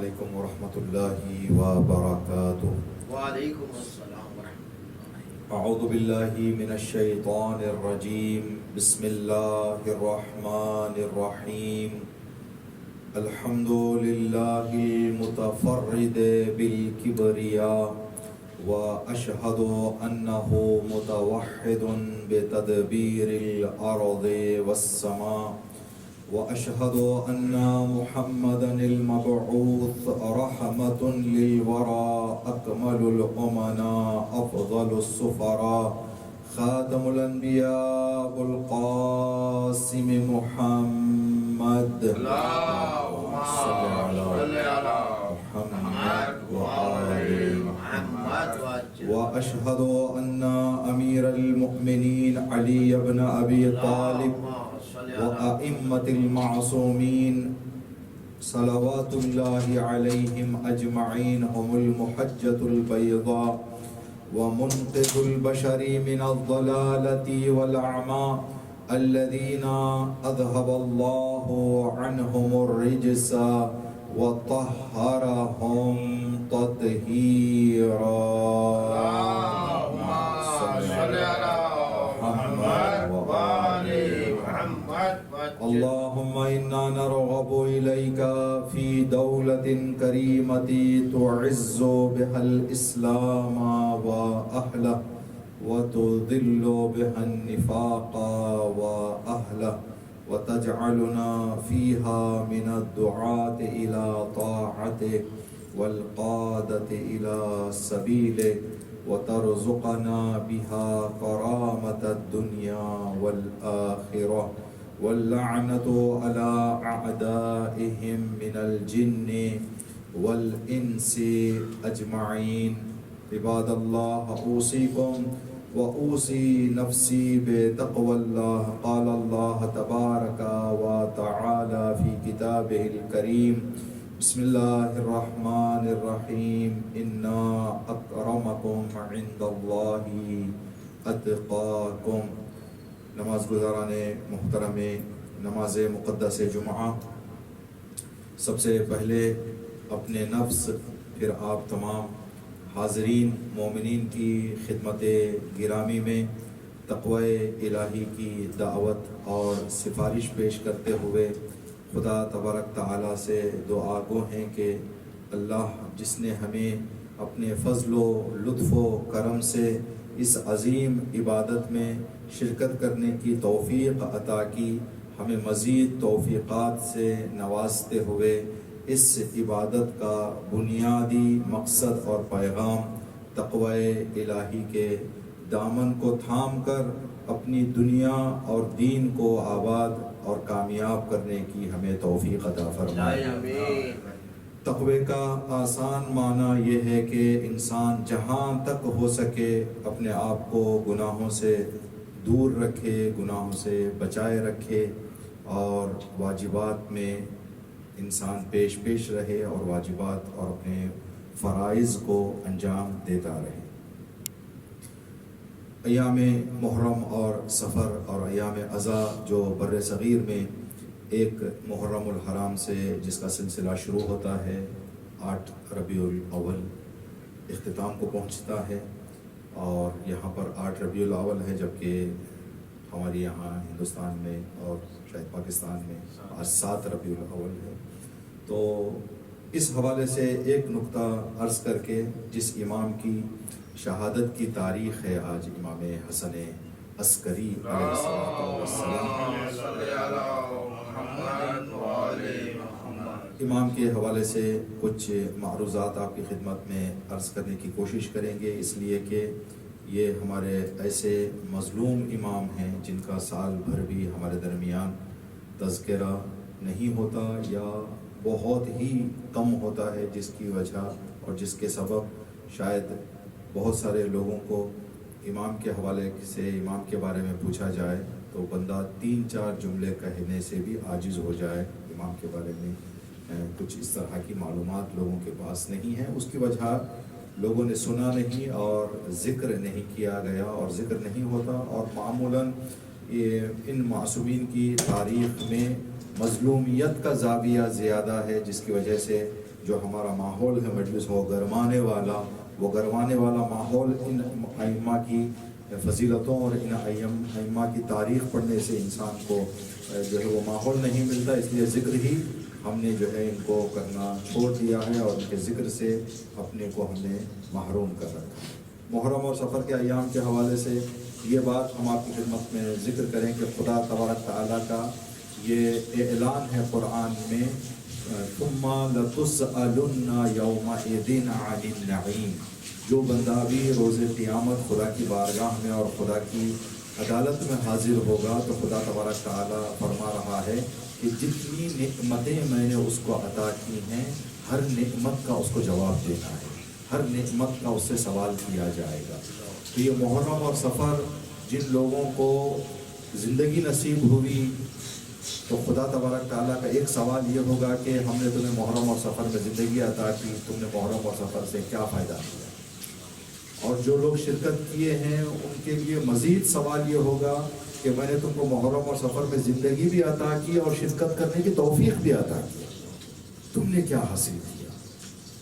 علیکم ورحمۃ اللہ وبرکاتہ۔ وعلیکم السلام ورحمۃ اعوذ باللہ من الشیطان الرجیم، بسم اللہ الرحمن الرحیم۔ الحمد للہ المتفرد بالکبریاء، واشہد انہ متوحد بتدبیر الارض والسماء، واشہد ان محمدا المبعوث رحمۃ للورى اکمل الامناء افضل السفراء خاتم الانبیاء ابو القاسم محمد، اللہم صل علی محمد وآل محمد واشہد ان امیر المؤمنین علی بن ابی طالب وأئمة المعصومین صلوات اللہ علیہم اجمعین هم المحجة البیضاء ومنقذ البشر من الضلالة والأعمى الذين أذهب الله عنهم الرجس وطهرهم تطهيرا۔ اللہم صل علی محمد وآل محمد اللهم إنا نرغب إليك في دولة كريمة تعز بها الإسلام وأهله وتذل بها النفاق وأهله وتجعلنا فيها من الدعاة إلى طاعتك والقادة إلى سبيلك، وترزقنا بها كرامة الدنيا والآخرة واللعنة على أعدائهم من الجن والإنس أجمعين۔ عباد الله، أوصيكم وأوصي نفسي بتقوى الله۔ قال الله تبارك وتعالى في كتابه الكريم، بسم الله الرحمن الرحيم، إن أكرمكم عند الله أتقاكم۔ نماز گزاران محترم نماز مقدس جمعہ، سب سے پہلے اپنے نفس پھر آپ تمام حاضرین مومنین کی خدمت گرامی میں تقوی الہی کی دعوت اور سفارش پیش کرتے ہوئے خدا تبارک تعالیٰ سے دعا گو ہیں کہ اللہ جس نے ہمیں اپنے فضل و لطف و کرم سے اس عظیم عبادت میں شرکت کرنے کی توفیق عطا کی، ہمیں مزید توفیقات سے نوازتے ہوئے اس عبادت کا بنیادی مقصد اور پیغام تقوی الہی کے دامن کو تھام کر اپنی دنیا اور دین کو آباد اور کامیاب کرنے کی ہمیں توفیق عطا فرمائے۔ تقوی کا آسان معنی یہ ہے کہ انسان جہاں تک ہو سکے اپنے آپ کو گناہوں سے دور رکھے، گناہوں سے بچائے رکھے، اور واجبات میں انسان پیش رہے اور واجبات اور اپنے فرائض کو انجام دیتا رہے۔ ایام محرم اور سفر اور ایام اضحیٰ جو بر صغیر میں ایک محرم الحرام سے جس کا سلسلہ شروع ہوتا ہے، 8 ربیع الاول اختتام کو پہنچتا ہے، اور یہاں پر 8 ربیع الاول ہے، جبکہ ہمارے یہاں ہندوستان میں اور شاید پاکستان میں آج 7 ربیع الاول ہے۔ تو اس حوالے سے ایک نقطہ عرض کر کے، جس امام کی شہادت کی تاریخ ہے آج، امام حسن عسکری علیہ السلام، امام کے حوالے سے کچھ معروضات آپ کی خدمت میں عرض کرنے کی کوشش کریں گے، اس لیے کہ یہ ہمارے ایسے مظلوم امام ہیں جن کا سال بھر بھی ہمارے درمیان تذکرہ نہیں ہوتا یا بہت ہی کم ہوتا ہے، جس کی وجہ اور جس کے سبب شاید بہت سارے لوگوں کو امام کے حوالے سے امام کے بارے میں پوچھا جائے تو بندہ 3-4 جملے کہنے سے بھی عاجز ہو جائے۔ امام کے بارے میں کچھ اس طرح کی معلومات لوگوں کے پاس نہیں ہے، اس کی وجہ لوگوں نے سنا نہیں اور ذکر نہیں کیا گیا اور ذکر نہیں ہوتا، اور معمولاً ان معصومین کی تاریخ میں مظلومیت کا زاویہ زیادہ ہے، جس کی وجہ سے جو ہمارا ماحول ہے مجلس ہو گرمانے والا، وہ گرمانے والا ماحول ان ائمہ کی فضیلتوں اور ان ائمہ کی تاریخ پڑھنے سے انسان کو جو ہے وہ ماحول نہیں ملتا، اس لیے ذکر ہی ہم نے جو ہے ان کو کرنا چھوڑ دیا ہے اور ان کے ذکر سے اپنے کو ہم نے محروم کر رکھا ہے۔ محرم اور سفر کے ایام کے حوالے سے یہ بات ہم آپ کی خدمت میں ذکر کریں کہ خدا تبارک تعالیٰ کا یہ اعلان ہے قرآن میں، ثم لتسألن یومئذ عن النعیم، جو بندہ بھی روز قیامت خدا کی بارگاہ میں اور خدا کی عدالت میں حاضر ہوگا تو خدا تبارک تعالیٰ فرما رہا ہے کہ جتنی نعمتیں میں نے اس کو عطا کی ہیں ہر نعمت کا اس کو جواب دینا ہے، ہر نعمت کا اس سے سوال کیا جائے گا۔ تو یہ محرم اور سفر جن لوگوں کو زندگی نصیب ہوئی تو خدا تبارک تعالیٰ کا ایک سوال یہ ہوگا کہ ہم نے تمہیں محرم اور سفر میں زندگی عطا کی، تم نے محرم اور سفر سے کیا فائدہ لیا؟ اور جو لوگ شرکت کیے ہیں ان کے لیے مزید سوال یہ ہوگا کہ میں نے تم کو محرم اور سفر میں زندگی بھی عطا کی اور شرکت کرنے کی توفیق بھی عطا کی، تم نے کیا حاصل کیا؟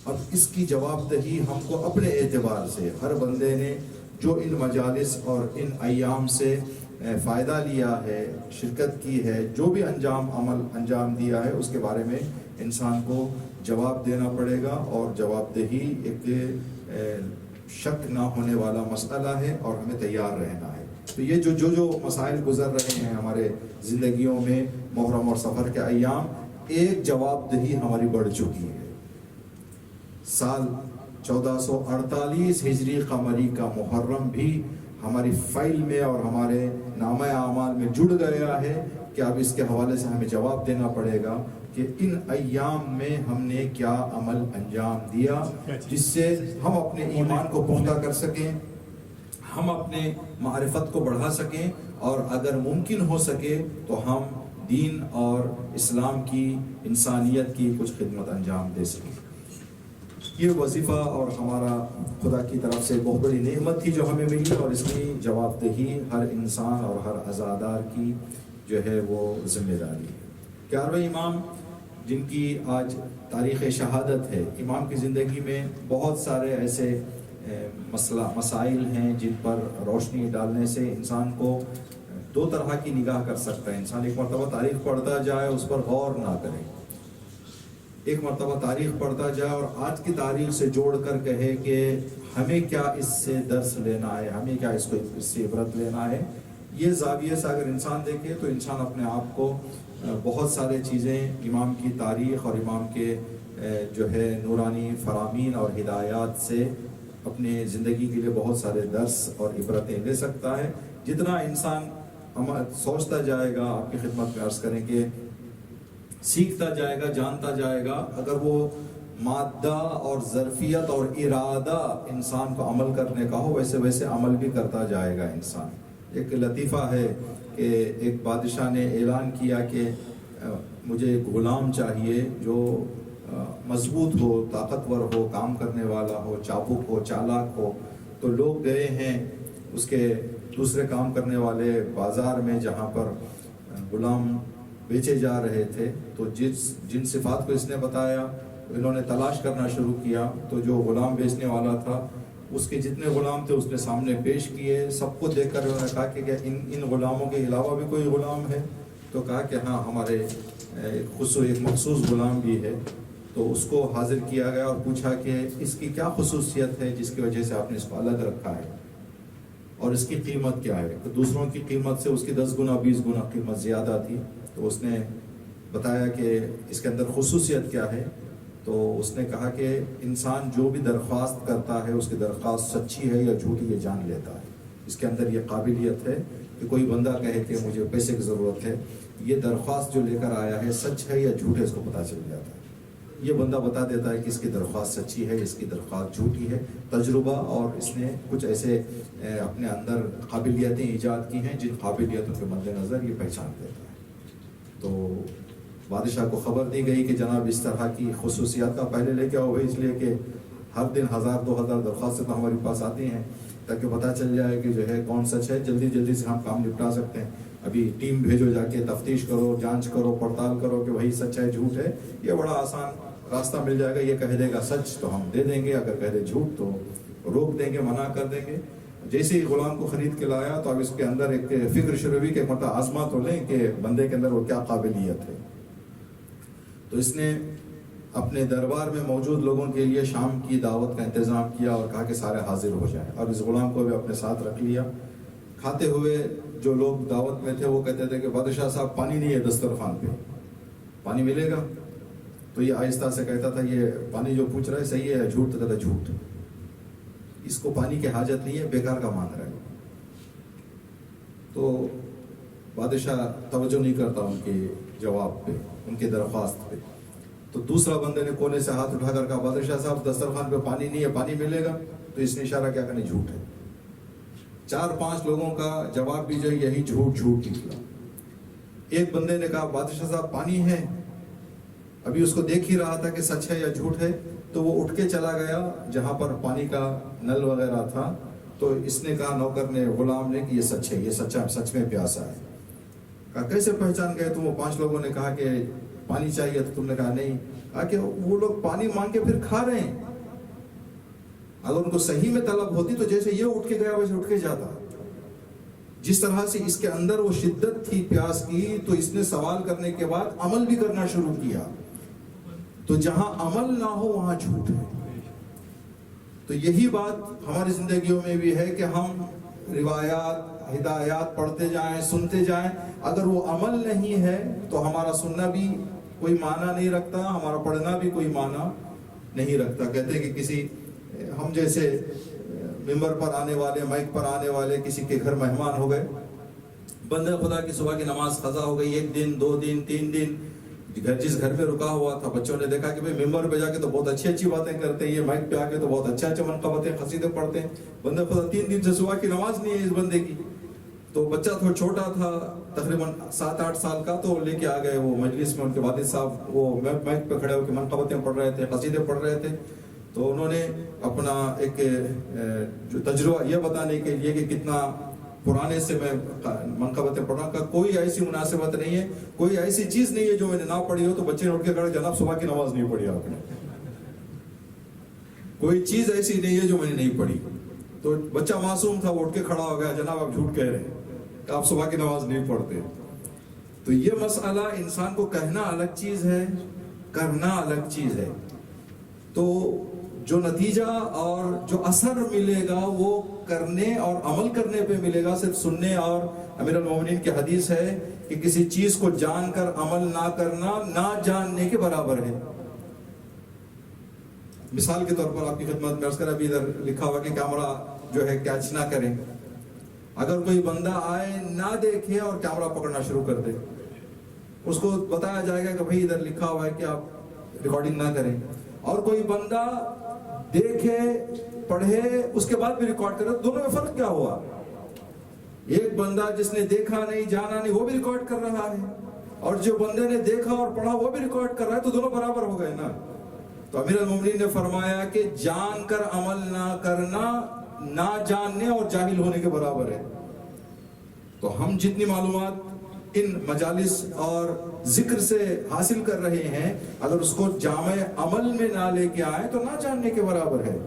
اب اس کی جواب دہی ہم کو اپنے اعتبار سے ہر بندے نے جو ان مجالس اور ان ایام سے فائدہ لیا ہے، شرکت کی ہے، جو بھی عمل انجام دیا ہے، اس کے بارے میں انسان کو جواب دینا پڑے گا، اور جواب دہی ایک شک نہ ہونے والا مسئلہ ہے اور ہمیں تیار رہنا ہے۔ تو یہ جو مسائل گزر رہے ہیں ہمارے زندگیوں میں محرم اور سفر کے ایام، ایک جواب دہی ہماری بڑھ چکی ہے۔ سال 1448 ہجری قمری کا محرم بھی ہماری فائل میں اور ہمارے نامہ اعمال میں جڑ گیا ہے کہ اب اس کے حوالے سے ہمیں جواب دینا پڑے گا کہ ان ایام میں ہم نے کیا عمل انجام دیا جس سے ہم اپنے ایمان کو پختہ کر سکیں، ہم اپنے معرفت کو بڑھا سکیں، اور اگر ممکن ہو سکے تو ہم دین اور اسلام کی، انسانیت کی کچھ خدمت انجام دے سکیں۔ یہ وظیفہ اور ہمارا خدا کی طرف سے بہت بڑی نعمت تھی جو ہمیں ملی، اور اس کی جواب دہی ہر انسان اور ہر عزادار کی جو ہے وہ ذمہ داری ہے۔ 11ویں امام جن کی آج تاریخ شہادت ہے، امام کی زندگی میں بہت سارے ایسے مسائل ہیں جن پر روشنی ڈالنے سے انسان کو دو طرح کی نگاہ کر سکتا ہے۔ انسان ایک مرتبہ تاریخ پڑھتا جائے، اس پر غور نہ کرے، ایک مرتبہ تاریخ پڑھتا جائے اور آج کی تاریخ سے جوڑ کر کہے کہ ہمیں کیا اس سے درس لینا ہے، ہمیں کیا اس سے عبرت لینا ہے۔ یہ زاویے سے اگر انسان دیکھے تو انسان اپنے آپ کو بہت سارے چیزیں امام کی تاریخ اور امام کے جو ہے نورانی فرامین اور ہدایات سے اپنے زندگی کے لیے بہت سارے درس اور عبرتیں لے سکتا ہے۔ جتنا انسان سوچتا جائے گا، آپ کی خدمت میں عرض کریں کہ سیکھتا جائے گا، جانتا جائے گا، اگر وہ مادہ اور ظرفیت اور ارادہ انسان کو عمل کرنے کا ہو، ویسے ویسے عمل بھی کرتا جائے گا انسان۔ ایک لطیفہ ہے کہ ایک بادشاہ نے اعلان کیا کہ مجھے ایک غلام چاہیے جو مضبوط ہو، طاقتور ہو، کام کرنے والا ہو، چابک ہو، چالاک ہو۔ تو لوگ گئے ہیں اس کے دوسرے کام کرنے والے بازار میں جہاں پر غلام بیچے جا رہے تھے، تو جن صفات کو اس نے بتایا انہوں نے تلاش کرنا شروع کیا۔ تو جو غلام بیچنے والا تھا اس کے جتنے غلام تھے اس نے سامنے پیش کیے، سب کو دیکھ کر انہوں نے کہا کہ ان غلاموں کے علاوہ بھی کوئی غلام ہے؟ تو کہا کہ ہاں، ہمارے ایک مخصوص غلام بھی ہے۔ تو اس کو حاضر کیا گیا اور پوچھا کہ اس کی کیا خصوصیت ہے جس کی وجہ سے آپ نے اس کو الگ رکھا ہے، اور اس کی قیمت کیا ہے؟ تو دوسروں کی قیمت سے اس کی 10 گنا 20 گنا قیمت زیادہ تھی۔ تو اس نے بتایا کہ اس کے اندر خصوصیت کیا ہے؟ تو اس نے کہا کہ انسان جو بھی درخواست کرتا ہے اس کی درخواست سچی ہے یا جھوٹی یہ جان لیتا ہے۔ اس کے اندر یہ قابلیت ہے کہ کوئی بندہ کہے کہ مجھے پیسے کی ضرورت ہے، یہ درخواست جو لے کر آیا ہے سچ ہے یا جھوٹ ہے، اس کو پتہ چل جاتا ہے۔ یہ بندہ بتا دیتا ہے کہ اس کی درخواست سچی ہے، اس کی درخواست جھوٹی ہے۔ تجربہ اور اس نے کچھ ایسے اپنے اندر قابلیتیں ایجاد کی ہیں جن قابلیتوں کے مد نظر یہ پہچان دیتا ہے۔ تو بادشاہ کو خبر دی گئی کہ جناب اس طرح کی خصوصیات کا پہلے لے کے آؤ بھائی، اس لیے کہ ہر دن 1000-2000 درخواستیں تو ہمارے پاس آتی ہیں، تاکہ پتہ چل جائے کہ جو ہے کون سچ ہے، جلدی جلدی سے ہم کام نپٹا سکتے ہیں۔ ابھی ٹیم بھیجو، جا کے تفتیش کرو، جانچ کرو، پڑتال کرو کہ وہی سچ ہے جھوٹ ہے، یہ بڑا آسان راستہ مل جائے گا. یہ کہہ دے گا سچ تو ہم دے دیں گے, اگر کہہ دے جھوٹ تو روک دیں گے, منع کر دیں گے. جیسے ہی غلام کو خرید کے لایا تو اب اس کے اندر ایک فکر شروع ہوئی کہ مطلب آزما تو لیں کہ بندے کے اندر وہ کیا قابلیت ہے. تو اس نے اپنے دربار میں موجود لوگوں کے لیے شام کی دعوت کا انتظام کیا اور کہا کہ سارے حاضر ہو جائیں, اور اس غلام کو بھی اپنے ساتھ رکھ لیا. کھاتے ہوئے جو لوگ دعوت میں تھے وہ کہتے تھے کہ بادشاہ صاحب پانی نہیں ہے دسترخوان پہ, پانی ملے گا؟ تو یہ آہستہ سے کہتا تھا یہ پانی جو پوچھ رہا ہے صحیح ہے, جھوٹ؟ تو کہتا جھوٹ, اس کو پانی کی حاجت نہیں ہے, بیکار کا مانگ رہا ہے. تو بادشاہ توجہ نہیں کرتا ان کے جواب پہ, ان کی درخواست پہ. تو دوسرا بندے نے کونے سے ہاتھ اٹھا کر کہا بادشاہ صاحب دسترخوان پہ پانی نہیں ہے, پانی ملے گا؟ تو اس نے اشارہ کیا, کرنے جھوٹ ہے. 4-5 لوگوں کا جواب بھی جو یہی جھوٹ نکلا. ایک بندے نے کہا بادشاہ صاحب پانی ہے, ابھی اس کو دیکھ ہی رہا تھا کہ سچ ہے یا جھوٹ ہے. تو وہ اٹھ کے چلا گیا جہاں پر پانی کا نل وغیرہ تھا. تو اس نے کہا نوکر نے, غلام نے, کہ یہ سچ ہے, یہ سچا, سچ میں پیاسا ہے. کہا کیسے پہچان گئے تم؟ وہ 5 لوگوں نے کہا کہ پانی چاہیے, تو تم نے کہا نہیں. کہا کہ وہ لوگ پانی مانگ کے پھر کھا رہے ہیں, اگر ان کو صحیح میں طلب ہوتی تو جیسے یہ اٹھ کے گیا ویسے اٹھ کے جاتا. جس طرح سے اس کے اندر وہ شدت تھی پیاس کی, تو اس نے سوال کرنے کے بعد عمل بھی کرنا شروع کیا. تو جہاں عمل نہ ہو وہاں جھوٹ ہے. تو یہی بات ہماری زندگیوں میں بھی ہے کہ ہم روایات, ہدایات پڑھتے جائیں, سنتے جائیں, اگر وہ عمل نہیں ہے تو ہمارا سننا بھی کوئی معنی نہیں رکھتا, ہمارا پڑھنا بھی کوئی معنی نہیں رکھتا. کہتے ہیں کہ کسی ہم جیسے ممبر پر آنے والے, مائک پر آنے والے کسی کے گھر مہمان ہو گئے, بندے خدا کی صبح کی نماز قضا ہو گئی, 1 دن 2 دن 3 دن, جس گھر میں رکا ہوا تھا بچوں نے دیکھا کہ بھئی ممبر پہ جا کے تو بہت اچھی باتیں کرتے ہیں, یہ مائک پہ آ کے تو بہت اچھے منقبتیں قصیدے پڑھتے ہیں. بندے خدا 3 دن سے صبح کی نماز نہیں ہے اس بندے کی. تو بچہ تھوڑا چھوٹا تھا, تقریباً 7-8 سال کا, تو لے کے آ گئے وہ مجلس میں. ان کے والد صاحب وہ مائک پہ کھڑے ہو کے منقبتیں پڑھ رہے تھے, قصیدے پڑھ رہے تھے. تو انہوں نے اپنا ایک جو تجربہ یہ بتانے کے لیے کہ کتنا پرانے سے میں منقبتیں پڑھا, کا کوئی ایسی مناسبت نہیں ہے, کوئی ایسی چیز نہیں ہے جو میں نے نہ پڑھی ہو. تو بچے نے اٹھ کے کہا جناب صبح کی نماز نہیں پڑھی آپ نے, کوئی چیز ایسی نہیں ہے جو میں نے نہیں پڑھی. تو بچہ معصوم تھا, وہ اٹھ کے کھڑا ہو گیا, جناب آپ جھوٹ کہہ رہے ہیں کہ آپ صبح کی نماز نہیں پڑھتے. تو یہ مسئلہ انسان کو کہنا الگ چیز ہے, کرنا الگ چیز ہے. تو جو نتیجہ اور جو اثر ملے گا وہ کرنے اور عمل کرنے پہ ملے گا, صرف سننے. اور امیر المومنین کی حدیث ہے کہ کسی چیز کو جان کر عمل نہ کرنا نہ جاننے کے برابر ہے. مثال کے طور پر آپ کی خدمت میں عرض کریں, ابھی ادھر لکھا ہوا کہ کیمرہ جو ہے کیچ نہ کریں. اگر کوئی بندہ آئے نہ دیکھے اور کیمرہ پکڑنا شروع کر دے, اس کو بتایا جائے گا کہ بھئی ادھر لکھا ہوا ہے کہ آپ ریکارڈنگ نہ کریں. اور کوئی بندہ دیکھے, پڑھے, اس کے بعد بھی ریکارڈ کرے, دونوں میں فرق کیا ہوا؟ ایک بندہ جس نے دیکھا نہیں, جانا نہیں, وہ بھی ریکارڈ کر رہا ہے, اور جو بندے نے دیکھا اور پڑھا وہ بھی ریکارڈ کر رہا ہے, تو دونوں برابر ہو گئے نا. تو امیر المومنین نے فرمایا کہ جان کر عمل نہ کرنا نہ جاننے اور جاہل ہونے کے برابر ہے. تو ہم جتنی معلومات ان مجالس اور ذکر سے حاصل کر رہے ہیں, اگر اس کو جامع عمل میں نہ لے کے آئے تو نہ جاننے کے برابر ہے.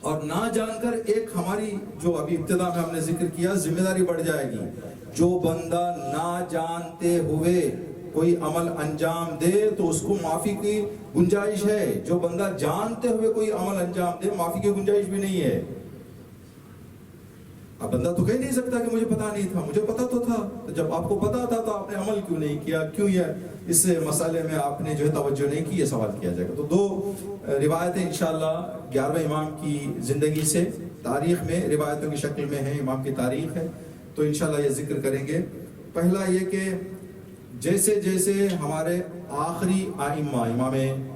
اور نہ جان کر ایک ہماری جو ابھی ابتدا میں ہم نے ذکر کیا ذمہ داری بڑھ جائے گی. جو بندہ نہ جانتے ہوئے کوئی عمل انجام دے تو اس کو معافی کی گنجائش ہے. جو بندہ جانتے ہوئے کوئی عمل انجام دے, معافی کی گنجائش بھی نہیں ہے. اب بندہ تو کہہ نہیں سکتا کہ مجھے پتا نہیں تھا, مجھے پتا تو تھا. تو جب آپ کو پتا تھا تو آپ نے عمل کیوں نہیں کیا, کیوں یہ اس مسئلے میں آپ نے جو ہے توجہ نہیں کی, یہ سوال کیا جائے گا. تو 2 روایتیں انشاءاللہ 11ویں امام کی زندگی سے تاریخ میں روایتوں کی شکل میں ہیں, امام کی تاریخ ہے, تو انشاءاللہ یہ ذکر کریں گے. پہلا یہ کہ جیسے جیسے ہمارے آخری ائمہ, امام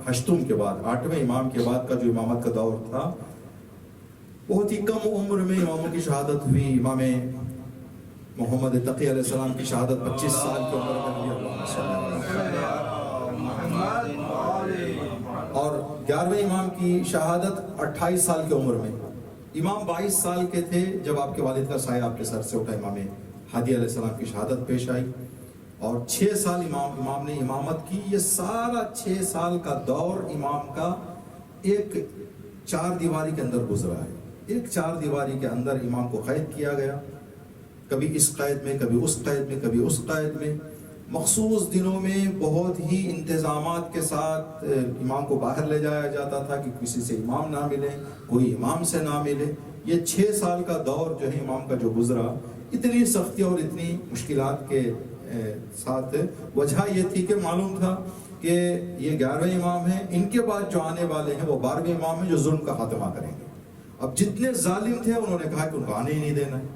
ہشتم کے بعد 8ویں امام کے بعد کا جو امامت کا دور تھا, بہت ہی کم عمر میں اماموں کی شہادت ہوئی. امام محمد تقی علیہ السلام کی شہادت 25 سال کی عمر میں ہوئی, اور 11ویں امام کی شہادت 28 سال کی عمر میں. امام 22 سال کے تھے جب آپ کے والد کا سایہ آپ کے سر سے اٹھا, امام ہادی علیہ السلام کی شہادت پیش آئی. اور 6 سال امام نے امامت کی. یہ سارا 6 سال کا دور امام کا ایک 4 دیواری کے اندر گزرا ہے. ایک 4 دیواری کے اندر امام کو قید کیا گیا، کبھی اس قید میں، کبھی اس قید میں، کبھی اس قید میں. مخصوص دنوں میں بہت ہی انتظامات کے ساتھ امام کو باہر لے جایا جاتا تھا کہ کسی سے امام نہ ملے، کوئی امام سے نہ ملے. یہ 6 سال کا دور جو ہے امام کا جو گزرا، اتنی سختی اور اتنی مشکلات کے ساتھ. وجہ یہ تھی کہ معلوم تھا کہ یہ 11ویں امام ہیں، ان کے بعد جو آنے والے ہیں وہ 12ویں امام ہیں جو ظلم کا خاتمہ کریں گے. اب جتنے ظالم تھے انہوں نے کہا کہ ان کو آنے ہی نہیں دینا ہے.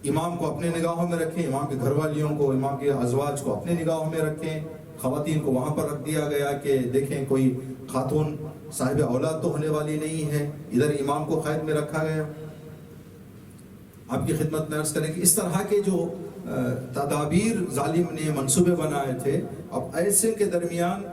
امام کو اپنے نگاہوں میں رکھیں، امام کے گھر والیوں کو، امام کے ازواج کو اپنے نگاہوں میں رکھیں. خواتین کو وہاں پر رکھ دیا گیا کہ دیکھیں کوئی خاتون صاحب اولاد تو ہونے والی نہیں ہے. ادھر امام کو قید میں رکھا گیا. آپ کی خدمت میں عرض کریں کہ اس طرح کے جو تدابیر ظالم نے منصوبے بنائے تھے، اب ایسے کے درمیان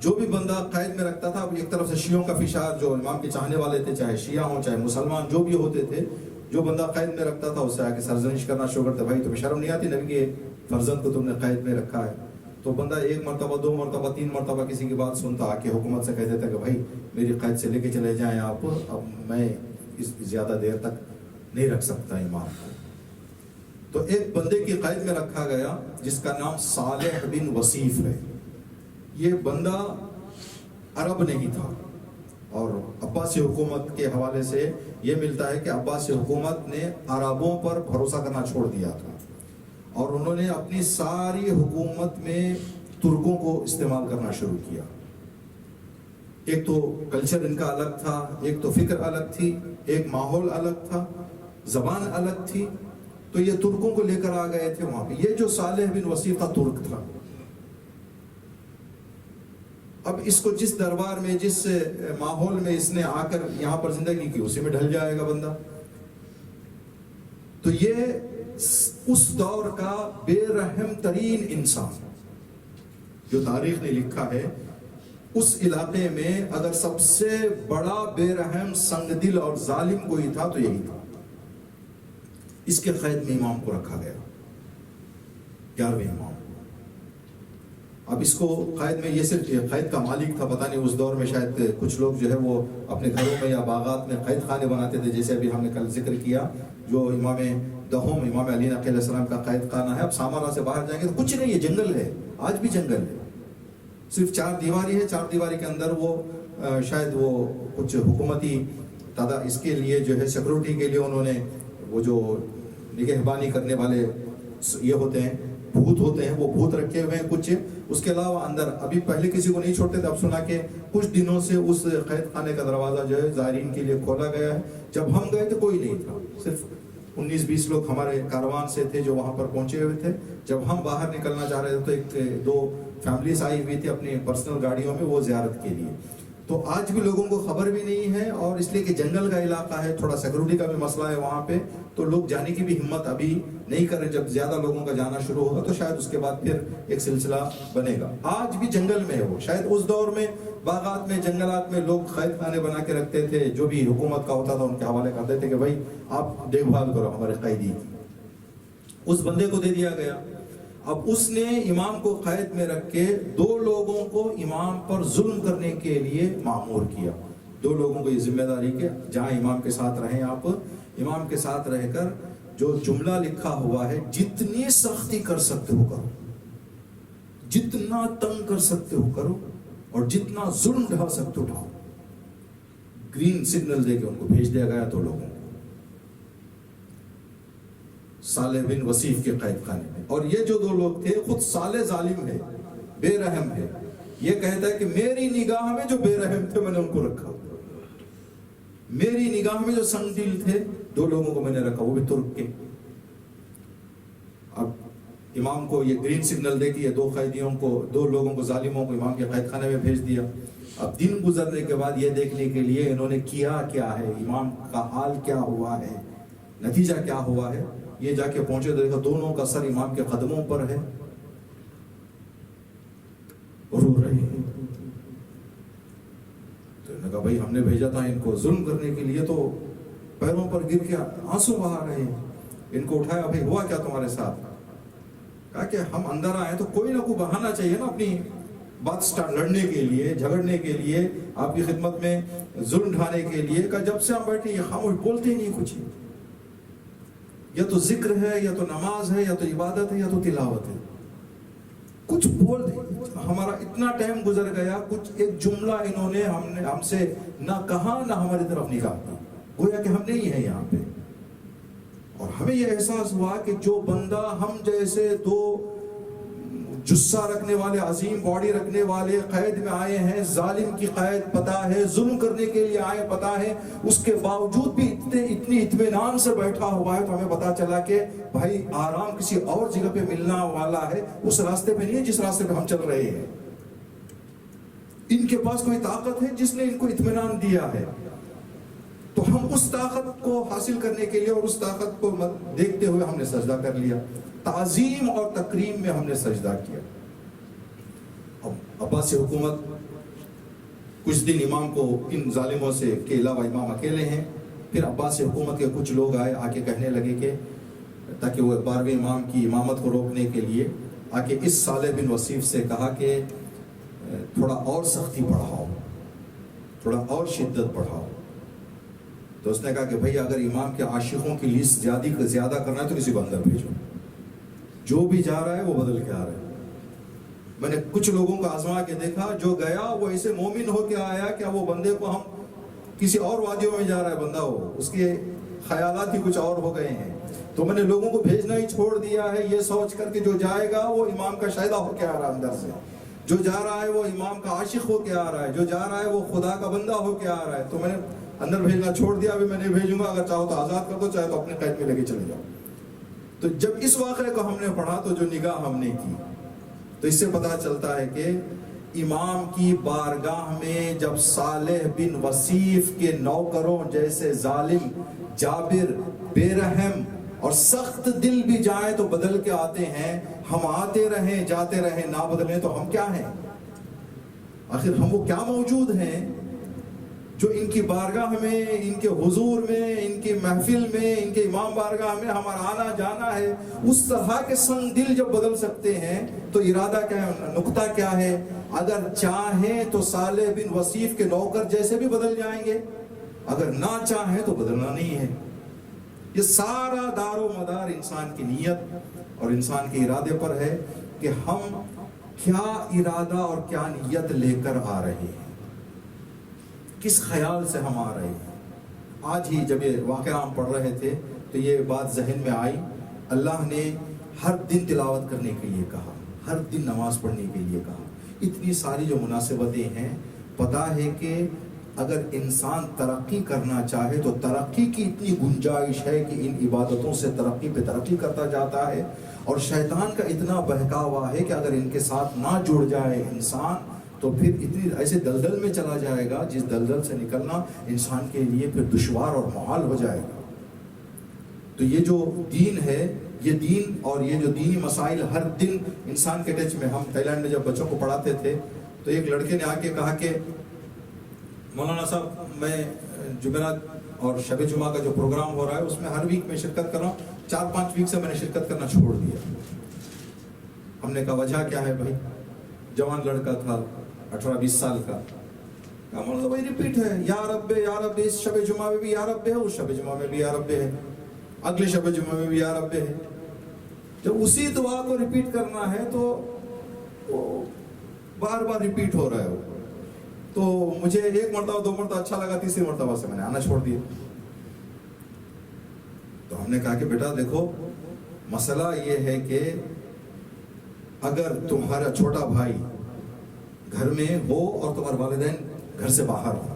جو بھی بندہ قید میں رکھتا تھا، اب ایک طرف سے شیعوں کا فشار، جو امام کے چاہنے والے تھے، چاہے شیعہ ہوں چاہے مسلمان جو بھی ہوتے تھے، جو بندہ قید میں رکھتا تھا اس سے آ کے سرزنش کرنا شروع کرتے، بھائی تمہیں شرم نہیں آتی نبی کے فرزند کو تم نے قید میں رکھا ہے. تو بندہ 1 مرتبہ 2 مرتبہ 3 مرتبہ کسی کی بات سنتا، آ کے حکومت سے کہہ دیتا کہ بھائی میری قید سے لے کے چلے جائیں آپ، اب میں اس زیادہ دیر تک نہیں رکھ سکتا امام کو. تو ایک بندے کی قید میں رکھا گیا جس کا نام صالح بن وصیف ہے. یہ بندہ عرب نہیں تھا، اور عباسی حکومت کے حوالے سے یہ ملتا ہے کہ عباسی حکومت نے عربوں پر بھروسہ کرنا چھوڑ دیا تھا، اور انہوں نے اپنی ساری حکومت میں ترکوں کو استعمال کرنا شروع کیا. ایک تو کلچر ان کا الگ تھا، ایک تو فکر الگ تھی، ایک ماحول الگ تھا، زبان الگ تھی. تو یہ ترکوں کو لے کر آ گئے تھے وہاں پہ. یہ جو صالح بن وصیف تھا ترک تھا. اب اس کو جس دربار میں، جس ماحول میں اس نے آ کر یہاں پر زندگی کی، اسی میں ڈھل جائے گا بندہ. تو یہ اس دور کا بے رحم ترین انسان جو تاریخ نے لکھا ہے، اس علاقے میں اگر سب سے بڑا بے رحم سنگ دل اور ظالم کوئی تھا تو یہی تھا. اس کے قید میں امام کو رکھا گیا، 11ویں امام. اب اس کو قید میں، یہ صرف قید کا مالک تھا، پتہ نہیں اس دور میں شاید کچھ لوگ جو ہے وہ اپنے گھروں میں یا باغات میں قید خانے بناتے تھے، جیسے ابھی ہم نے کل ذکر کیا جو امام دہوم، امام علی نقی علیہ السلام کا قید خانہ ہے. اب سامارا سے باہر جائیں گے تو کچھ نہیں، یہ جنگل ہے، آج بھی جنگل ہے. صرف 4 دیواری ہے، 4 دیواری کے اندر وہ شاید وہ کچھ حکومتی تعداد اس کے لیے جو ہے سیکورٹی کے لیے انہوں نے وہ جو نگہبانی کرنے والے یہ ہوتے ہیں، بھوت ہوتے ہیں، وہ بھوت رکھے ہوئے ہیں کچھ. اس کے علاوہ اندر ابھی پہلے کسی کو نہیں چھوڑتے تھے، اب سنا کہ کچھ دنوں سے اس قید خانے کا دروازہ جو ہے زائرین کے لیے کھولا گیا ہے. جب ہم گئے تو کوئی نہیں تھا، صرف 19-20 لوگ ہمارے کاروان سے تھے جو وہاں پر پہنچے ہوئے تھے. جب ہم باہر نکلنا چاہ رہے تھے تو 1-2 فیملیز آئی ہوئی تھی اپنی پرسنل گاڑیوں میں وہ زیارت کے لیے. تو آج بھی لوگوں کو خبر بھی نہیں ہے، اور اس لیے کہ جنگل کا علاقہ ہے، تھوڑا سیکورٹی کا بھی مسئلہ ہے وہاں پہ، تو لوگ جانے کی بھی ہمت ابھی نہیں کر رہے. جب زیادہ لوگوں کا جانا شروع ہوگا تو شاید اس کے بعد پھر ایک سلسلہ بنے گا. آج بھی جنگل میں ہے وہ. شاید اس دور میں باغات میں، جنگلات میں لوگ قید خانے بنا کے رکھتے تھے، جو بھی حکومت کا ہوتا تھا ان کے حوالے کرتے تھے کہ بھائی آپ دیکھ بھال کرو ہمارے قیدی کی. اس بندے کو دے دیا گیا. اب اس نے امام کو قید میں رکھ کے 2 لوگوں کو امام پر ظلم کرنے کے لیے مامور کیا. 2 لوگوں کو یہ ذمہ داری کہ جہاں امام کے ساتھ رہیں آپ، امام کے ساتھ رہ کر جو جملہ لکھا ہوا ہے، جتنی سختی کر سکتے ہو کرو، جتنا تنگ کر سکتے ہو کرو، اور جتنا ظلم ڈھا سکتے ہو ڈھاؤ. گرین سگنل دے کے ان کو بھیج دیا گیا 2 لوگوں کو صالح بن وصیف کے قید خانے میں. اور یہ جو 2 لوگ تھے، خود صالح ظالم ہے، بے رحم ہے. یہ کہتا ہے کہ میری نگاہ میں جو بے رحم تھے میں نے ان کو رکھا، میری نگاہ میں جو سنگ دل تھے 2 لوگوں کو میں نے رکھا، وہ بھی ترک کے. اب امام کو یہ گرین سگنل دے کے یہ 2 قیدیوں کو، 2 لوگوں کو، ظالموں کو امام کے قید خانے میں بھیج دیا. اب دن گزرنے کے بعد یہ دیکھنے کے لیے انہوں نے کیا کیا ہے، امام کا حال کیا ہوا ہے، نتیجہ کیا ہوا ہے. یہ جا کے پہنچے تو دیکھا دونوں کا سر امام کے قدموں پر ہے، رو رہے ہیں. تو انہوں نے کہا بھائی ہم نے بھیجا تھا ان کو ظلم کرنے کے لیے، تو پیروں پر گر کے آنسو بہا رہے ہیں. ان کو اٹھایا، بھائی ہوا کیا تمہارے ساتھ؟ کہا کہ ہم اندر آئے تو کوئی نہ کوئی بہانہ چاہیے نا اپنی بات لڑنے کے لیے، جھگڑنے کے لیے، آپ کی خدمت میں ظلم ڈھانے کے لیے. کہ جب سے ہم بیٹھے یہ خاموش، بولتے ہی نہیں کچھ. یا تو ذکر ہے، یا تو نماز ہے، یا تو عبادت ہے، یا تو تلاوت ہے. کچھ بول دیں. ہمارا اتنا ٹائم گزر گیا، کچھ ایک جملہ انہوں نے ہم سے نہ کہا، نہ ہماری طرف نکالا. گویا کہ ہم نہیں ہیں یہاں پہ. اور ہمیں یہ احساس ہوا کہ جو بندہ ہم جیسے دو جسہ رکھنے والے، عظیم باڈی رکھنے والے قید میں آئے ہیں، ظالم کی قید پتہ ہے، ظلم کرنے کے لیے آئے پتہ ہے، اس کے باوجود بھی اتنی اطمینان سے بیٹھا ہوا ہے. تو ہمیں پتہ چلا کہ بھائی آرام کسی اور جگہ پہ ملنا والا ہے، اس راستے پہ نہیں ہے جس راستے پہ ہم چل رہے ہیں. ان کے پاس کوئی طاقت ہے جس نے ان کو اطمینان دیا ہے. تو ہم اس طاقت کو حاصل کرنے کے لیے اور اس طاقت کو دیکھتے ہوئے ہم نے سجدہ کر لیا. تعظیم اور تکریم میں ہم نے سجدہ کیا. اب عباس حکومت کچھ دن امام کو ان ظالموں سے کے علاوہ امام اکیلے ہیں. پھر عباس حکومت کے کچھ لوگ آ کے کہنے لگے کہ تاکہ وہ 12ویں امام کی امامت کو روکنے کے لیے آ کے اس صالح بن وصیف سے کہا کہ تھوڑا اور سختی بڑھاؤ، تھوڑا اور شدت بڑھاؤ. تو اس نے کہا کہ بھئی اگر امام کے عاشقوں کی لسٹ زیادہ کرنا ہے تو کسی کو اندر بھیجو، جو بھی جا رہا ہے وہ بدل کے آ رہا ہے. میں نے کچھ لوگوں کو آزما کے دیکھا، جو گیا وہ ایسے مومن ہو کے آیا کہ وہ بندے کو ہم کسی اور وادیوں میں جا رہا ہے بندہ، ہو اس کے خیالات ہی کچھ اور ہو گئے ہیں. تو میں نے لوگوں کو بھیجنا ہی چھوڑ دیا ہے یہ سوچ کر کہ جو جائے گا وہ امام کا شائدہ ہو کے آ رہا ہے اندر سے، جو جا رہا ہے وہ امام کا عاشق ہو کے آ رہا ہے، جو جا رہا ہے وہ خدا کا بندہ ہو کے آ رہا ہے. تو میں نے اندر بھیجنا چھوڑ دیا. ابھی میں نہیں بھیجوں گا، اگر چاہو تو آزاد کر دو، چاہے تو اپنے قید میں لے کے چلے جاؤ. تو جب اس واقعے کو ہم نے پڑھا تو جو نگاہ ہم نے کی تو اس سے پتہ چلتا ہے کہ امام کی بارگاہ میں جب صالح بن وصیف کے نوکروں جیسے ظالم، جابر، بے رحم اور سخت دل بھی جائیں تو بدل کے آتے ہیں، ہم آتے رہیں جاتے رہیں نہ بدلیں تو ہم کیا ہیں؟ آخر ہم وہ کیا موجود ہیں جو ان کی بارگاہ میں، ان کے حضور میں، ان کی محفل میں، ان کے امام بارگاہ میں ہمارا آنا جانا ہے. اس طرح کے سنگ دل جب بدل سکتے ہیں تو ارادہ کیا ہے، نقطہ کیا ہے؟ اگر چاہیں تو صالح بن وصیف کے نوکر جیسے بھی بدل جائیں گے، اگر نہ چاہیں تو بدلنا نہیں ہے. یہ سارا دار و مدار انسان کی نیت اور انسان کے ارادے پر ہے کہ ہم کیا ارادہ اور کیا نیت لے کر آ رہے ہیں، کس خیال سے ہم آ رہے ہیں. آج ہی جب یہ واقعہ ہم پڑھ رہے تھے تو یہ بات ذہن میں آئی. اللہ نے ہر دن تلاوت کرنے کے لیے کہا، ہر دن نماز پڑھنے کے لیے کہا. اتنی ساری جو مناسبتیں ہیں، پتہ ہے کہ اگر انسان ترقی کرنا چاہے تو ترقی کی اتنی گنجائش ہے کہ ان عبادتوں سے ترقی پہ ترقی کرتا جاتا ہے. اور شیطان کا اتنا بہکاوا ہے کہ اگر ان کے ساتھ نہ جڑ جائے انسان تو پھر اتنی ایسے دلدل میں چلا جائے گا جس دلدل سے نکلنا انسان کے لیے پھر دشوار اور محال ہو جائے گا. تو یہ جو دین ہے، یہ دین اور یہ جو دینی مسائل ہر دن انسان کے ٹچ میں. ہم تھائی لینڈ میں جب بچوں کو پڑھاتے تھے تو ایک لڑکے نے آ کے کہا کہ مولانا صاحب میں جمعرات اور شب جمعہ کا جو پروگرام ہو رہا ہے اس میں ہر ویک میں شرکت کر رہا ہوں، 4-5 ویک سے میں نے شرکت کرنا چھوڑ دیا. ہم نے کہا وجہ کیا ہے بھائی؟ جوان لڑکا تھا 18-20 سال کا. مولانا بھائی ریپیٹ ہے، یا رب یا رب، اس شب جمعہ میں بھی یا رب ہے، اس شب جمعہ میں بھی یا رب ہے، اگلے شب جمعہ میں بھی یا رب ہے. جب اسی دعا کو ریپیٹ کرنا ہے تو بار بار ریپیٹ ہو رہا ہے. تو مجھے 1 مرتبہ 2 مرتبہ اچھا لگا، تیسری مرتبہ سے میں نے آنا چھوڑ دیا. تو ہم نے کہا کہ بیٹا دیکھو، مسئلہ یہ ہے کہ اگر تمہارا چھوٹا بھائی گھر میں ہو اور تمہارے والدین گھر سے باہر ہو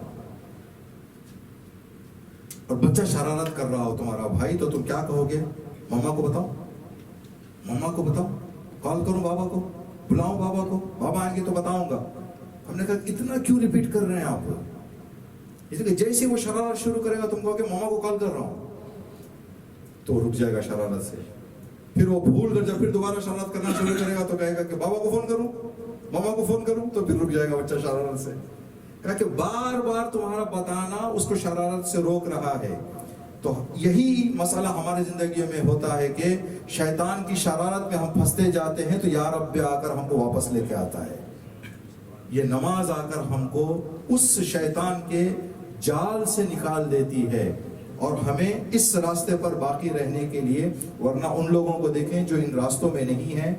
اور بچہ شرارت کر رہا ہو تمہارا بھائی، تو تم کیا کہو گے؟ مما کو بتاؤ، مما کو بتاؤ، کال کروں بابا کو، بلاؤں بابا کو، بابا آئیں گے تو بتاؤں گا. ہم نے کہا اتنا کیوں ریپیٹ کر رہے ہیں آپ؟ اس لیے جیسے وہ شرارت شروع کرے گا تم کہو کہ مما کو کال کر رہا ہوں تو رک جائے گا شرارت سے. پھر وہ بھول کر جب پھر دوبارہ شرارت کرنا شروع کرے گا تو کہے گا کہ بابا کو فون کروں، ماما کو فون کروں، تو پھر رک جائے گا بچہ شرارت سے. کہا کہ بار بار تمہارا بتانا اس کو شرارت سے روک رہا ہے. تو یہی مسئلہ ہماری زندگیوں میں ہوتا ہے کہ شیطان کی شرارت میں ہم پھنستے جاتے ہیں تو یا رب آ کر ہم کو واپس لے کے آتا ہے. یہ نماز آ کر ہم کو اس شیطان کے جال سے نکال دیتی ہے اور ہمیں اس راستے پر باقی رہنے کے لیے. ورنہ ان لوگوں کو دیکھیں جو ان راستوں میں نہیں ہیں,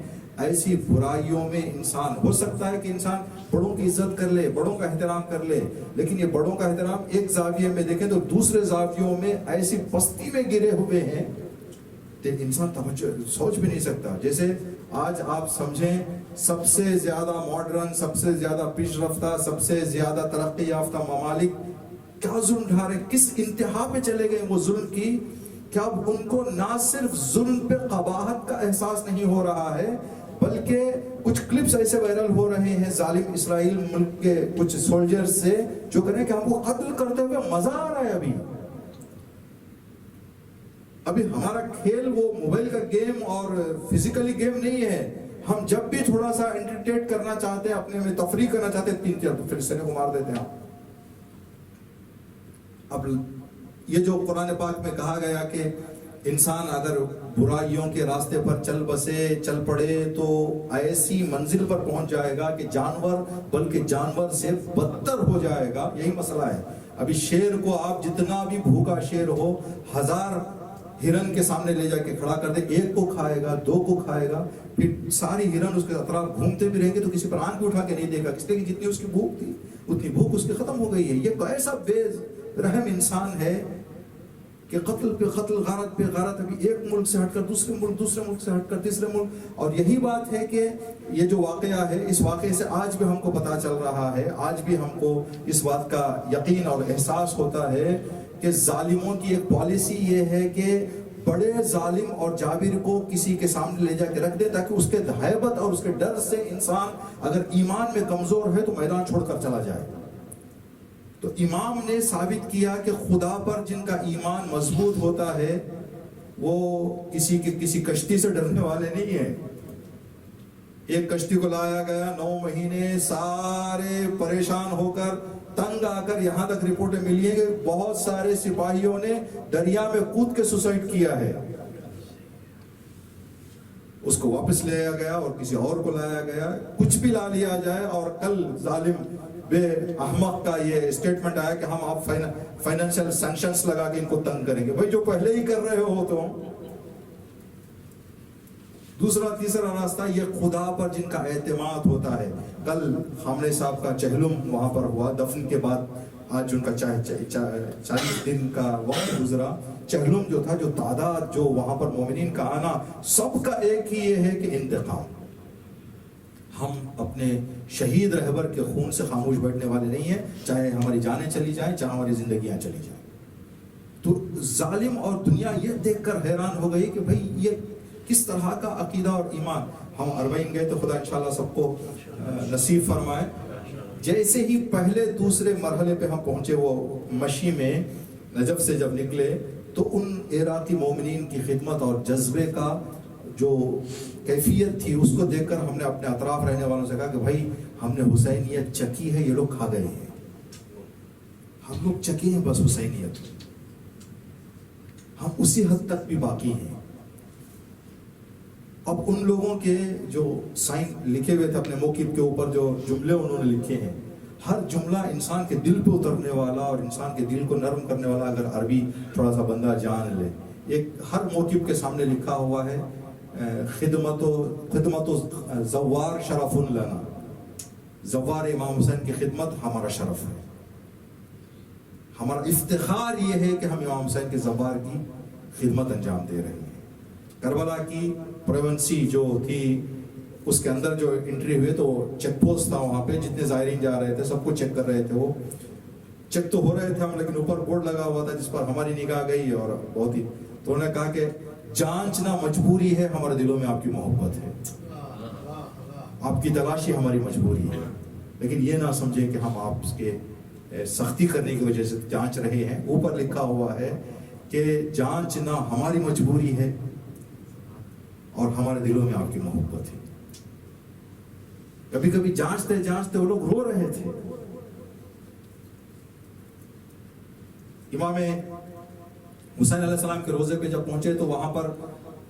ایسی برائیوں میں انسان ہو سکتا ہے کہ انسان بڑوں کی عزت کر لے, بڑوں کا احترام کر لے, لیکن یہ بڑوں کا احترام ایک زاویے میں دیکھیں تو دوسرے زاویوں میں ایسی پستی میں گرے ہوئے ہیں کہ انسان سوچ بھی نہیں سکتا. جیسے آج آپ سمجھیں سب سے زیادہ ماڈرن, سب سے زیادہ پیش رفتہ, سب سے زیادہ ترقی یافتہ ممالک کیا ظلم ڈھا رہے ہیں, کس انتہا پہ چلے گئے وہ ظلم کی, کہ اب ان کو نہ صرف ظلم پہ قباحت کا احساس نہیں ہو رہا ہے, بلکہ کچھ کلپس ایسے وائرل ہو رہے ہیں ظالم اسرائیل ملک کے کچھ سولجر سے جو کہہ رہے ہیں کہ ہم کو قتل کرتے ہوئے مزہ آ رہا ہے. ابھی ہمارا کھیل وہ موبائل کا گیم اور فزیکلی گیم نہیں ہے. ہم جب بھی تھوڑا سا انٹرٹین کرنا چاہتے ہیں, اپنے میں تفریح کرنا چاہتے ہیں, 3-4 فلسطینیوں کو مار دیتے ہیں. اب یہ جو قرآن پاک میں کہا گیا کہ انسان اگر برائیوں کے راستے پر چل بسے, چل پڑے, تو ایسی منزل پر پہنچ جائے گا کہ جانور بلکہ جانور سے بدتر ہو جائے گا. یہی مسئلہ ہے. ابھی شیر کو آپ جتنا بھی بھوکا شیر ہو 1000 ہرن کے سامنے لے جا کے کھڑا کر دے, 1 کو کھائے گا, 2 کو کھائے گا, پھر ساری ہرن اس کے اطراف گھومتے بھی رہیں گے تو کسی پر آنکھ اٹھا کے نہیں دے گا, اس لیے کہ جتنی اس کی بھوک تھی اتنی بھوک اس کی ختم ہو گئی ہے. یہ ایسا بے رحم انسان ہے کہ قتل پہ قتل, غارت پہ غارت, ابھی ایک ملک سے ہٹ کر دوسرے ملک سے ہٹ کر تیسرے ملک. اور یہی بات ہے کہ یہ جو واقعہ ہے, اس واقعے سے آج بھی ہم کو پتا چل رہا ہے, آج بھی ہم کو اس بات کا یقین اور احساس ہوتا ہے کہ ظالموں کی ایک پالیسی یہ ہے کہ بڑے ظالم اور جابر کو کسی کے سامنے لے جا کے رکھ دے تاکہ اس کے ہیبت اور اس کے ڈر سے انسان اگر ایمان میں کمزور ہے تو میدان چھوڑ کر چلا جائے. تو امام نے ثابت کیا کہ خدا پر جن کا ایمان مضبوط ہوتا ہے وہ کسی کشتی سے ڈرنے والے نہیں ہیں. ایک کشتی کو لایا گیا, 9 مہینے سارے پریشان ہو کر تنگ آ کر یہاں تک رپورٹیں ملی ہیں کہ بہت سارے سپاہیوں نے دریا میں کود کے سوسائڈ کیا ہے. اس کو واپس لے آیا گیا اور کسی اور کو لایا گیا, کچھ بھی لا لیا جائے. اور کل ظالم بے احمق کا یہ اسٹیٹمنٹ آیا کہ ہم آپ فائنینشیل سینکشنز لگا کے ان کو تنگ کریں گے. بھائی جو پہلے ہی کر رہے ہو تو. دوسرا تیسرا راستہ یہ خدا پر جن کا اعتماد ہوتا ہے. کل خامنہ صاحب کا چہلم وہاں پر ہوا, دفن کے بعد آج ان کا 40 دن کا وقت گزرا. چہلم جو تھا, جو تعداد, جو وہاں پر مومنین کا آنا, سب کا ایک ہی یہ ہے کہ انتقام. ہم اپنے شہید رہبر کے خون سے خاموش بیٹھنے والے نہیں ہیں, چاہے ہماری جانیں چلی جائیں, چاہے ہماری زندگیاں چلی جائیں. تو ظالم اور دنیا یہ دیکھ کر حیران ہو گئی کہ بھئی یہ کس طرح کا عقیدہ اور ایمان. ہم 40 گئے تو خدا انشاءاللہ سب کو نصیب فرمائے. جیسے ہی پہلے دوسرے مرحلے پہ ہم پہنچے, وہ مشی میں نجف سے جب نکلے, تو ان عراقی مومنین کی خدمت اور جذبے کا جو کیفیت تھی اس کو دیکھ کر ہم نے اپنے اطراف رہنے والوں سے کہا کہ بھائی ہم نے حسینیت چکی ہے, یہ لوگ کھا گئے ہیں. ہم لوگ چکی ہیں بس حسینیت, ہم اسی حد تک بھی باقی ہیں. اب ان لوگوں کے جو سائن لکھے ہوئے تھے اپنے موقف کے اوپر, جو جملے انہوں نے لکھے ہیں, ہر جملہ انسان کے دل پہ اترنے والا اور انسان کے دل کو نرم کرنے والا, اگر عربی تھوڑا سا بندہ جان لے. ایک ہر موقف کے سامنے لکھا ہوا ہے, خدمت زوار شرف لنا, زوار امام حسین کی خدمت ہمارا شرف ہے, ہمارا افتخار یہ ہے کہ ہم امام حسین کے زوار کی خدمت انجام دے رہے ہیں. کربلا کی پریونسی جو تھی اس کے اندر جو انٹری ہوئے تو چیک پوسٹ تھا وہاں پہ, جتنے زائرین جا رہے تھے سب کو چیک کر رہے تھے. وہ چیک تو ہو رہے تھے ہم, لیکن اوپر بورڈ لگا ہوا تھا جس پر ہماری نگاہ گئی اور بہت ہی, تو انہوں نے کہا کہ جانچنا مجبوری ہے, ہمارے دلوں میں آپ کی محبت ہے, آپ کی تلاشی ہماری مجبوری ہے, لیکن یہ نہ سمجھیں کہ ہم آپ کے سختی کرنے کی وجہ سے جانچ رہے ہیں. اوپر لکھا ہوا ہے کہ جانچنا ہماری مجبوری ہے اور ہمارے دلوں میں آپ کی محبت ہے. کبھی کبھی جانچتے جانچتے وہ لوگ رو رہے تھے. امام حسین علیہ السلام کے روزے پہ جب پہنچے تو وہاں پر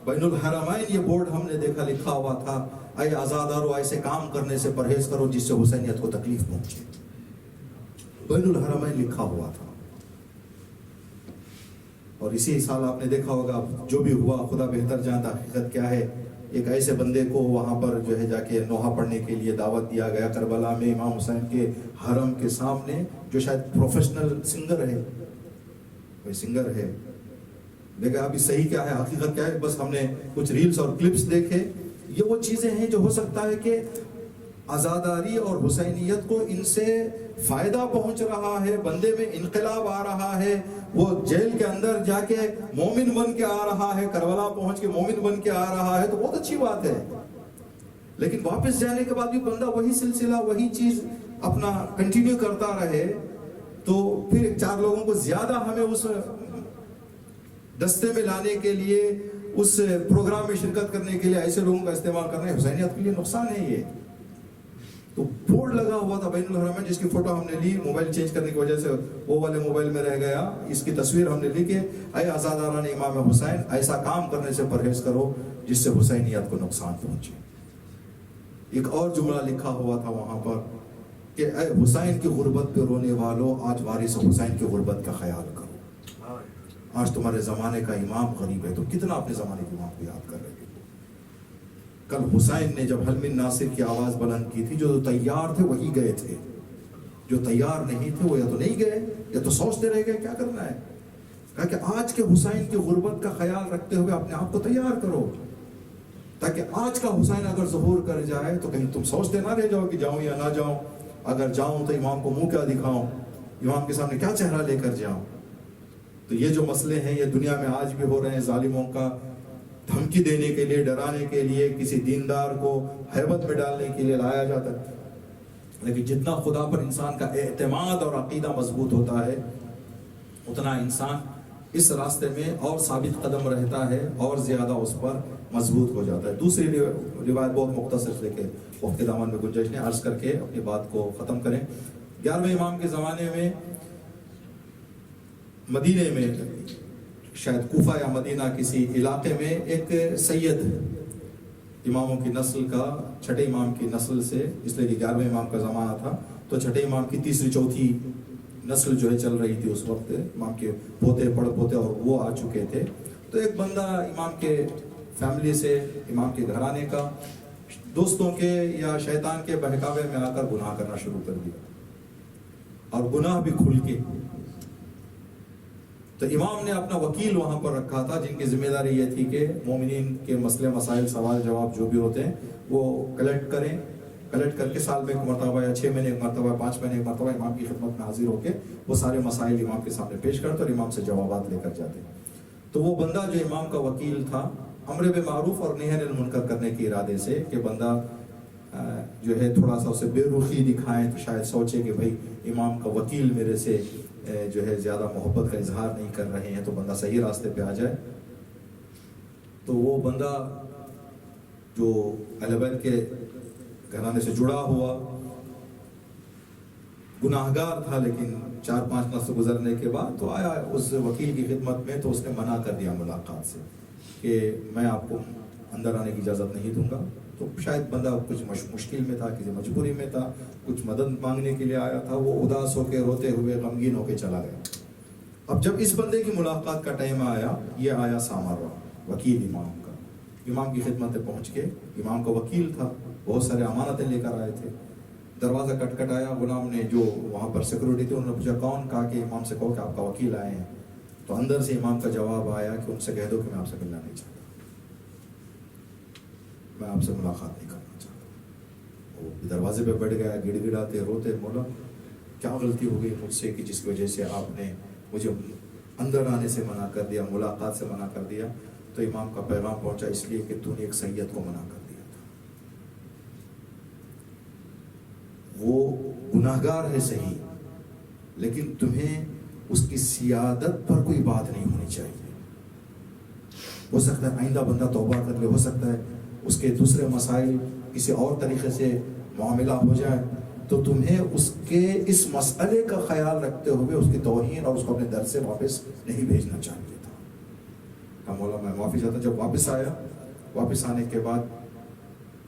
بین الحرمین یہ بورڈ ہم نے دیکھا لکھا ہوا تھا، اے آزادارو ایسے کام کرنے سے پرہیز کرو جس سے حسینیت کو تکلیف پہنچے. بین الحرمین لکھا ہوا تھا. اور اسی سال آپ نے دیکھا ہوگا جو بھی ہوا خدا بہتر جانتا حقیقت کیا ہے. ایک ایسے بندے کو وہاں پر جو ہے جا کے نوحہ پڑھنے کے لیے دعوت دیا گیا کربلا میں امام حسین کے حرم کے سامنے، جو شاید پروفیشنل سنگر ہے، کوئی سنگر ہے. دیکھا ابھی صحیح کیا ہے حقیقت کیا ہے، بس ہم نے کچھ ریلز اور کلپس دیکھے. یہ وہ چیزیں ہیں جو ہو سکتا ہے کہ آزاداری اور حسینیت کو ان سے فائدہ پہنچ رہا ہے، بندے میں انقلاب آ رہا ہے، وہ جیل کے اندر جا کے مومن بن کے آ رہا ہے، کربلا پہنچ کے مومن بن کے آ رہا ہے، تو بہت اچھی بات ہے. لیکن واپس جانے کے بعد بھی بندہ وہی سلسلہ وہی چیز اپنا کنٹینیو کرتا رہے تو پھر 4 لوگوں کو زیادہ ہمیں اس دستے میں لانے کے لیے، اس پروگرام میں شرکت کرنے کے لیے ایسے لوگوں کا استعمال کرنا ہے، حسینیت کے لیے نقصان ہے. یہ تو بورڈ لگا ہوا تھا بین الحرمین، جس کی فوٹو ہم نے لی، موبائل چینج کرنے کی وجہ سے وہ والے موبائل میں رہ گیا. اس کی تصویر ہم نے لی کہ اے آزاداران امام حسین ایسا کام کرنے سے پرہیز کرو جس سے حسینیت کو نقصان پہنچے. ایک اور جملہ لکھا ہوا تھا وہاں پر کہ اے حسین کی غربت پہ رونے والوں، آج وارث حسین کی غربت کا خیال کرو. آج تمہارے زمانے کا امام غریب ہے، تو کتنا اپنے زمانے کے امام کو یاد کر رہے ہو. کل حسین نے جب حلم ناصر کی آواز بلند کی تھی، جو تیار تھے وہی گئے تھے، جو تیار نہیں تھے وہ یا تو نہیں گئے یا تو سوچتے رہ گئے کیا کرنا ہے. کہا کہ آج کے حسین کی غربت کا خیال رکھتے ہوئے اپنے آپ کو تیار کرو، تاکہ آج کا حسین اگر ظہور کر جائے تو کہیں تم سوچتے نہ رہ جاؤ کہ جاؤں یا نہ جاؤں. اگر جاؤں تو امام کو منہ کیا دکھاؤں، امام کے سامنے کیا چہرہ لے کر جاؤں. تو یہ جو مسئلے ہیں یہ دنیا میں آج بھی ہو رہے ہیں. ظالموں کا دھمکی دینے کے لیے، ڈرانے کے لیے، کسی دیندار کو حیبت میں ڈالنے کے لیے لایا جاتا ہے. لیکن جتنا خدا پر انسان کا اعتماد اور عقیدہ مضبوط ہوتا ہے اتنا انسان اس راستے میں اور ثابت قدم رہتا ہے اور زیادہ اس پر مضبوط ہو جاتا ہے. دوسری روایت بہت مختصر سے کہ وقت دامن میں گنجائش نے عرض کر کے اپنی بات کو ختم کریں. 11ویں امام کے زمانے میں مدینے میں، شاید کوفہ یا مدینہ کسی علاقے میں، ایک سید اماموں کی نسل کا، چھٹے امام کی نسل سے، اس لیے کہ 11ویں امام کا زمانہ تھا تو چھٹے امام کی تیسری چوتھی نسل جو ہے چل رہی تھی اس وقت، امام کے پوتے پڑ پوتے اور وہ آ چکے تھے. تو ایک بندہ امام کے فیملی سے، امام کے گھرانے کا، دوستوں کے یا شیطان کے بہکاوے میں آ کر گناہ کرنا شروع کر دیا، اور گناہ بھی کھل کے. تو امام نے اپنا وکیل وہاں پر رکھا تھا جن کی ذمہ داری یہ تھی کہ مومنین کے مسئلے مسائل سوال جواب جو بھی ہوتے ہیں وہ کلیکٹ کریں، کلیکٹ کر کے سال میں ایک مرتبہ یا 6 مہینے ایک مرتبہ، 5 مہینے ایک مرتبہ امام کی خدمت میں حاضر ہو کے وہ سارے مسائل امام کے سامنے پیش کرتے اور امام سے جوابات لے کر جاتے. تو وہ بندہ جو امام کا وکیل تھا، امر بالمعروف اور نہی عن المنکر کرنے کے ارادے سے کہ بندہ جو ہے تھوڑا سا اسے بے رخی دکھائیں تو شاید سوچے کہ بھائی امام کا وکیل میرے سے جو ہے زیادہ محبت کا اظہار نہیں کر رہے ہیں تو بندہ صحیح راستے پہ آ جائے. تو وہ بندہ جو اہل بیت کے گھرانے سے جڑا ہوا، گناہگار تھا، لیکن 4-5 نسل گزرنے کے بعد تو آیا اس وکیل کی خدمت میں، تو اس نے منع کر دیا ملاقات سے کہ میں آپ کو اندر آنے کی اجازت نہیں دوں گا. تو شاید بندہ کچھ مشکل میں تھا، کسی مجبوری میں تھا، کچھ مدد مانگنے کے لیے آیا تھا، وہ اداس ہو کے روتے ہوئے غمگین ہو کے چلا گیا. اب جب اس بندے کی ملاقات کا ٹائم آیا، یہ آیا سامارا وکیل امام کا، امام کی خدمت میں پہنچ کے، امام کا وکیل تھا، بہت سارے امانتیں لے کر آئے تھے. دروازہ کٹکھٹایا، غلام نے جو وہاں پر سیکورٹی تھی انہوں نے پوچھا کون؟ کہا کہ امام سے کہو کہ آپ کا وکیل آئے ہیں. تو اندر سے امام کا جواب آیا کہ ان سے کہہ دو کہ میں آپ سے ملنا نہیں چاہتا، میں آپ سے ملاقات نہیں کرنا چاہتا. وہ دروازے پہ بیٹھ گیا، گڑ گڑاتے روتے، مولا کیا غلطی ہو گئی مجھ سے کہ جس کی وجہ سے آپ نے مجھے اندر آنے سے منع کر دیا، ملاقات سے منع کر دیا. تو امام کا پیغام پہنچا، اس لیے کہ تو نے ایک سید کو منع کر دیا تھا. وہ گناہگار ہے صحیح، لیکن تمہیں اس کی سیادت پر کوئی بات نہیں ہونی چاہیے. ہو سکتا ہے آئندہ بندہ توبہ کر لے، ہو سکتا ہے اس کے دوسرے مسائل کسی اور طریقے سے معاملہ ہو جائے، تو تمہیں اس کے اس مسئلے کا خیال رکھتے ہوئے اس کی توہین اور اس کو اپنے در سے واپس نہیں بھیجنا چاہیے تھا. ہاں مولا میں معافی چاہتا ہوں. جب واپس آنے کے بعد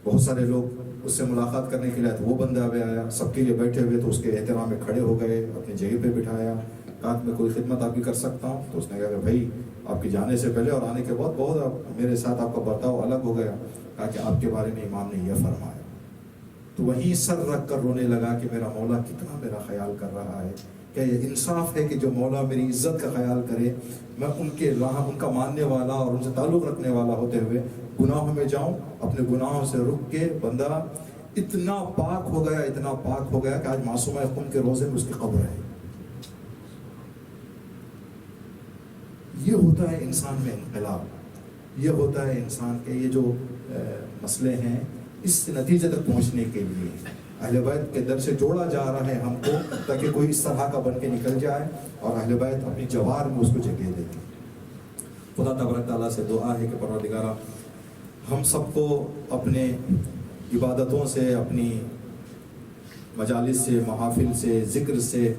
بہت سارے لوگ اس سے ملاقات کرنے کے لیے آئے. تو وہ بندہ بھی آیا, سب کے لیے بیٹھے ہوئے, تو اس کے احترام میں کھڑے ہو گئے, اپنی جگہ پہ بٹھایا. کہا کہ میں کوئی خدمت آپ کی کر سکتا ہوں؟ تو اس نے کہا کہ بھائی آپ کے جانے سے پہلے اور آنے کے بعد بہت میرے ساتھ آپ کا برتاؤ الگ ہو گیا. کہا کہ آپ کے بارے میں امام نے یہ فرمایا. تو وہیں سر رکھ کر رونے لگا کہ میرا مولا کتنا میرا خیال کر رہا ہے. کیا یہ انصاف ہے کہ جو مولا میری عزت کا خیال کرے, میں ان کے راہ ان کا ماننے والا اور ان سے تعلق رکھنے والا ہوتے ہوئے گناہوں میں جاؤں؟ اپنے گناہوں سے رک کے بندہ اتنا پاک ہو گیا کہ آج معصومہ خون کے روزے میں اس کی قبر ہے. یہ ہوتا ہے انسان میں انقلاب, یہ ہوتا ہے انسان کے یہ جو مسئلے ہیں اس نتیجے تک پہنچنے کے لیے اہل بیت کے در سے جوڑا جا رہا ہے ہم کو, تاکہ کوئی اس طرح کا بن کے نکل جائے اور اہل بیت اپنی جوار میں اس کو جگہ دے. خدا تبارک تعالیٰ سے دعا ہے کہ پروردگارہ ہم سب کو اپنے عبادتوں سے, اپنی مجالس سے, محافل سے, ذکر سے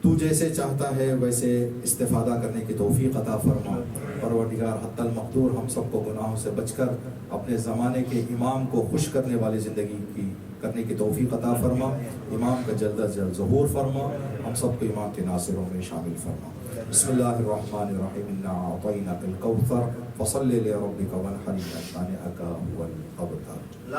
تو جیسے چاہتا ہے ویسے استفادہ کرنے کی توفیق عطا فرما. پروردگار حتی المقدور ہم سب کو گناہوں سے بچ کر اپنے زمانے کے امام کو خوش کرنے والی زندگی کرنے کی توفیق عطا فرما. امام کا جلد از جلد ظہور فرما, ہم سب کو امام کے ناصروں میں شامل فرما. بسم اللہ الرحمن الرحیم. انا اعطیناک الکوثر فصل لربک وانحر ان شانئک هو الابتر.